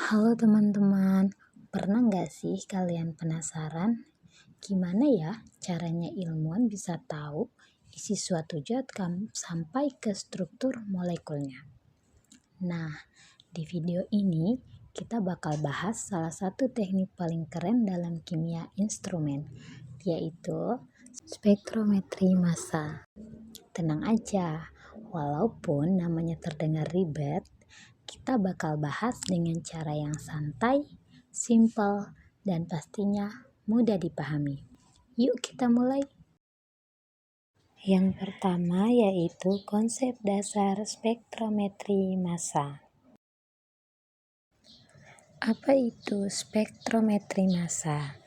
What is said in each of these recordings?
Halo teman-teman, pernah nggak sih kalian penasaran gimana ya caranya ilmuwan bisa tahu isi suatu zat sampai ke struktur molekulnya? Nah, di video ini kita bakal bahas salah satu teknik paling keren dalam kimia instrumen, yaitu spektrometri massa. Tenang aja, walaupun namanya terdengar ribet, kita bakal bahas dengan cara yang santai, simple, dan pastinya mudah dipahami. Yuk kita mulai. Yang pertama yaitu konsep dasar spektrometri massa. Apa itu spektrometri massa?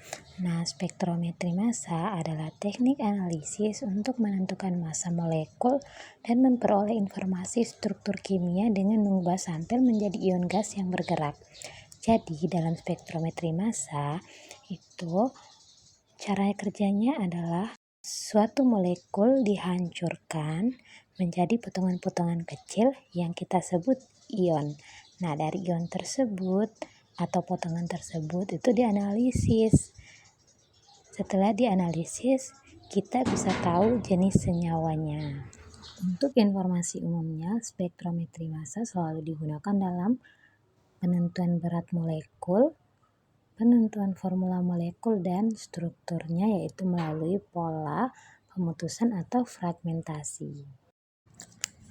Nah, spektrometri massa adalah teknik analisis untuk menentukan massa molekul dan memperoleh informasi struktur kimia dengan mengubah sampel menjadi ion gas yang bergerak. Jadi, dalam spektrometri massa itu cara kerjanya adalah suatu molekul dihancurkan menjadi potongan-potongan kecil yang kita sebut ion. Nah, dari ion tersebut atau potongan tersebut itu dianalisis. Setelah dianalisis, kita bisa tahu jenis senyawanya. Untuk informasi umumnya, spektrometri massa selalu digunakan dalam penentuan berat molekul, penentuan formula molekul dan strukturnya, yaitu melalui pola pemutusan atau fragmentasi.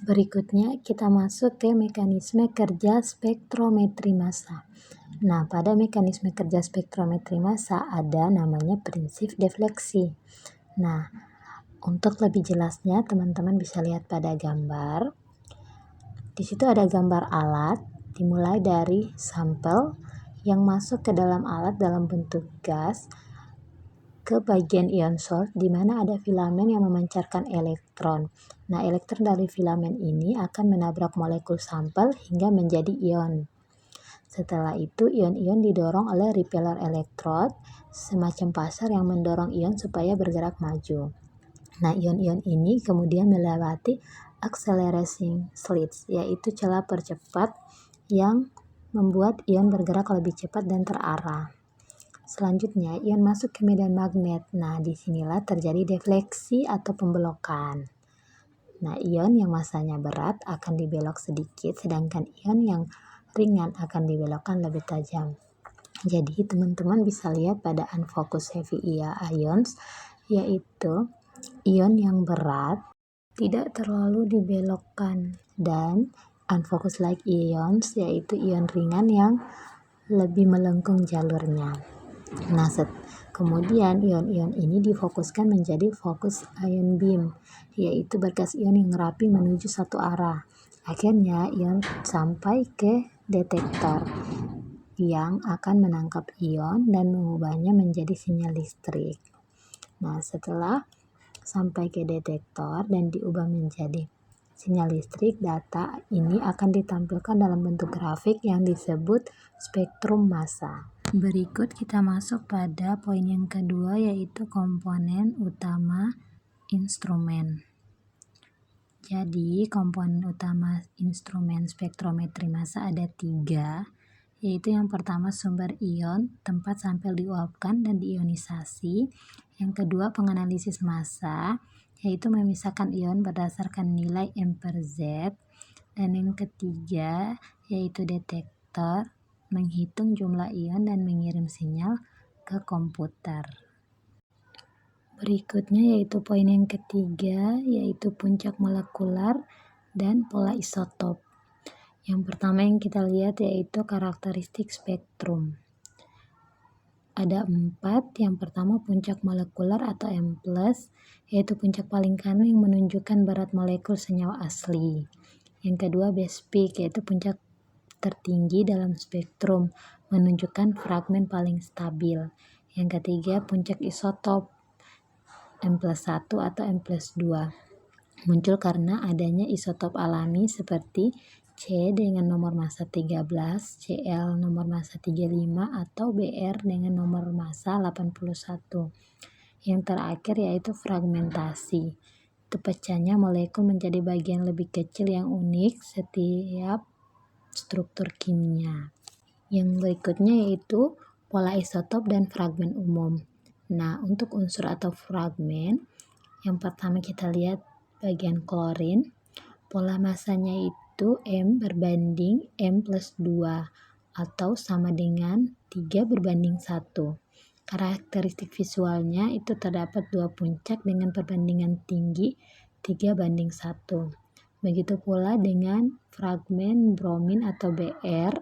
Berikutnya kita masuk ke mekanisme kerja spektrometri massa. Nah, pada mekanisme kerja spektrometri massa ada namanya prinsip defleksi. Nah, untuk lebih jelasnya teman-teman bisa lihat pada gambar. Di situ ada gambar alat dimulai dari sampel yang masuk ke dalam alat dalam bentuk gas ke bagian ion source di mana ada filamen yang memancarkan elektron. Nah, elektron dari filamen ini akan menabrak molekul sampel hingga menjadi ion. Setelah itu, ion-ion didorong oleh repeller elektrod, semacam pasar yang mendorong ion supaya bergerak maju. Nah, ion-ion ini kemudian melewati accelerating slits, yaitu celah percepat yang membuat ion bergerak lebih cepat dan terarah. Selanjutnya, ion masuk ke medan magnet. Nah, disinilah terjadi defleksi atau pembelokan. Nah, ion yang masanya berat akan dibelok sedikit, sedangkan ion yang ringan akan dibelokkan lebih tajam. Jadi, teman-teman bisa lihat pada unfocused heavy ions, yaitu ion yang berat tidak terlalu dibelokkan, dan unfocused light ions, yaitu ion ringan yang lebih melengkung jalurnya. Nah, kemudian ion-ion ini difokuskan menjadi focus ion beam, yaitu berkas ion yang rapi menuju satu arah. Akhirnya ion sampai ke detektor yang akan menangkap ion dan mengubahnya menjadi sinyal listrik. Nah, setelah sampai ke detektor dan diubah menjadi sinyal listrik, data ini akan ditampilkan dalam bentuk grafik yang disebut spektrum massa. Berikut kita masuk pada poin yang kedua, yaitu komponen utama instrumen. Jadi, komponen utama instrumen spektrometri massa ada 3, yaitu yang pertama sumber ion, tempat sampel diuapkan dan diionisasi. Yang kedua penganalisis massa, yaitu memisahkan ion berdasarkan nilai M/Z. Dan yang ketiga yaitu detektor, menghitung jumlah ion dan mengirim sinyal ke komputer. Berikutnya yaitu poin yang ketiga, yaitu puncak molekular dan pola isotop. Yang pertama yang kita lihat yaitu karakteristik spektrum. Ada 4. Yang pertama puncak molekular atau M+, yaitu puncak paling kanan yang menunjukkan berat molekul senyawa asli. Yang kedua base peak, yaitu puncak tertinggi dalam spektrum, menunjukkan fragmen paling stabil. Yang ketiga puncak isotop M+1 atau M+2, muncul karena adanya isotop alami seperti C dengan nomor massa 13, Cl nomor massa 35, atau Br dengan nomor massa 81. Yang terakhir yaitu fragmentasi. Itu pecahnya molekul menjadi bagian lebih kecil yang unik setiap struktur kimia. Yang berikutnya yaitu pola isotop dan fragmen umum. Nah, untuk unsur atau fragmen, yang pertama kita lihat bagian klorin. Pola masanya itu M berbanding M plus 2 atau sama dengan 3 berbanding 1. Karakteristik visualnya itu terdapat dua puncak dengan perbandingan tinggi 3 banding 1. Begitu pula dengan fragmen bromin atau Br,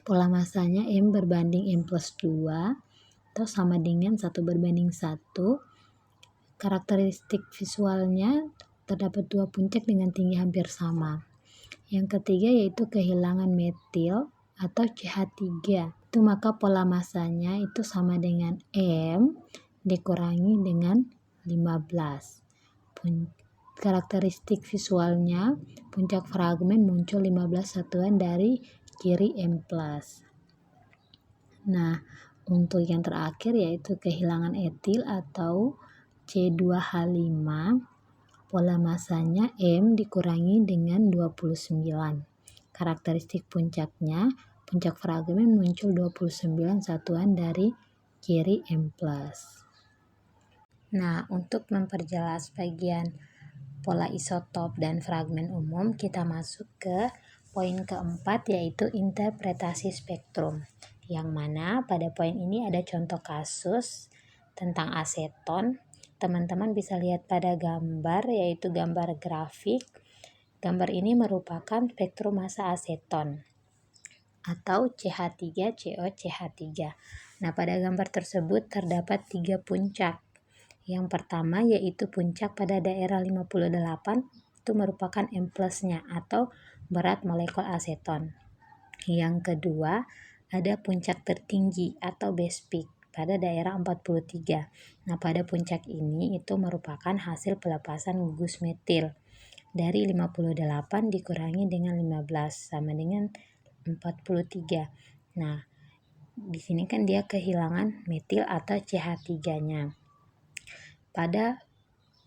pola masanya M berbanding M plus 2 atau sama dengan 1 berbanding 1. Karakteristik visualnya terdapat dua puncak dengan tinggi hampir sama. Yang ketiga yaitu kehilangan metil atau CH3. Itu maka pola masanya itu sama dengan M dikurangi dengan 15. Karakteristik visualnya, puncak fragmen muncul 15 satuan dari kiri M+. Nah, untuk yang terakhir yaitu kehilangan etil atau C2H5, pola masanya M dikurangi dengan 29. Karakteristik puncaknya, puncak fragmen muncul 29 satuan dari kiri M+. Nah, untuk memperjelas bagian pola isotop dan fragmen umum, kita masuk ke poin keempat yaitu interpretasi spektrum. Yang mana pada poin ini ada contoh kasus tentang aseton. Teman-teman bisa lihat pada gambar yaitu gambar grafik. Gambar ini merupakan spektrum massa aseton atau CH3COCH3. Nah, pada gambar tersebut terdapat 3 puncak. Yang pertama yaitu puncak pada daerah 58, itu merupakan M plusnya atau berat molekul aseton. Yang kedua ada puncak tertinggi atau base peak pada daerah 43. Nah, pada puncak ini itu merupakan hasil pelepasan gugus metil dari 58 dikurangi dengan 15 sama dengan 43. Nah, di sini kan dia kehilangan metil atau CH3-nya. Pada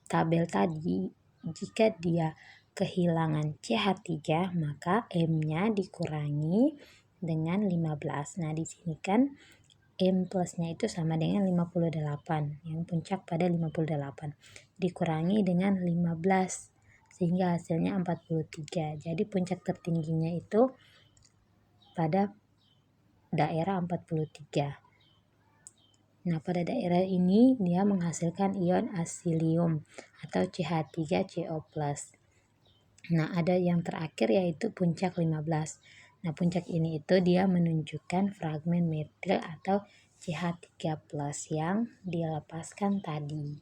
tabel tadi, jika dia kehilangan CH3, maka M-nya dikurangi dengan 15. Nah, di sini kan M plusnya itu sama dengan 58, yang puncak pada 58, dikurangi dengan 15, sehingga hasilnya 43. Jadi puncak tertingginya itu pada daerah 43. Nah, pada daerah ini dia menghasilkan ion asilium atau CH3CO+. Nah, ada yang terakhir yaitu puncak 15. Nah, puncak ini itu dia menunjukkan fragmen metil atau CH3+ yang dilepaskan tadi.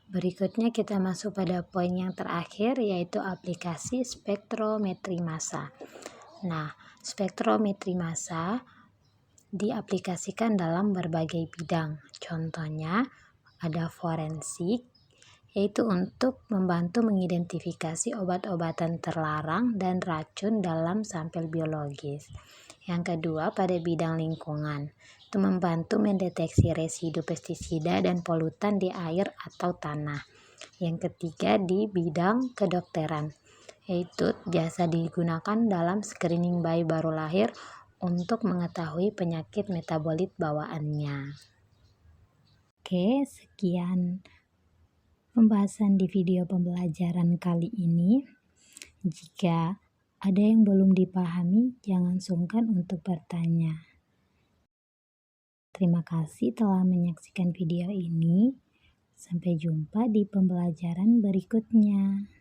Berikutnya kita masuk pada poin yang terakhir yaitu aplikasi spektrometri massa. Nah, spektrometri massa diaplikasikan dalam berbagai bidang. Contohnya ada forensik, yaitu untuk membantu mengidentifikasi obat-obatan terlarang dan racun dalam sampel biologis. Yang kedua pada bidang lingkungan, itu membantu mendeteksi residu pestisida dan polutan di air atau tanah. Yang ketiga di bidang kedokteran, yaitu biasa digunakan dalam screening bayi baru lahir untuk mengetahui penyakit metabolit bawaannya. Oke, sekian pembahasan di video pembelajaran kali ini. Jika ada yang belum dipahami, jangan sungkan untuk bertanya. Terima kasih telah menyaksikan video ini. Sampai jumpa di pembelajaran berikutnya.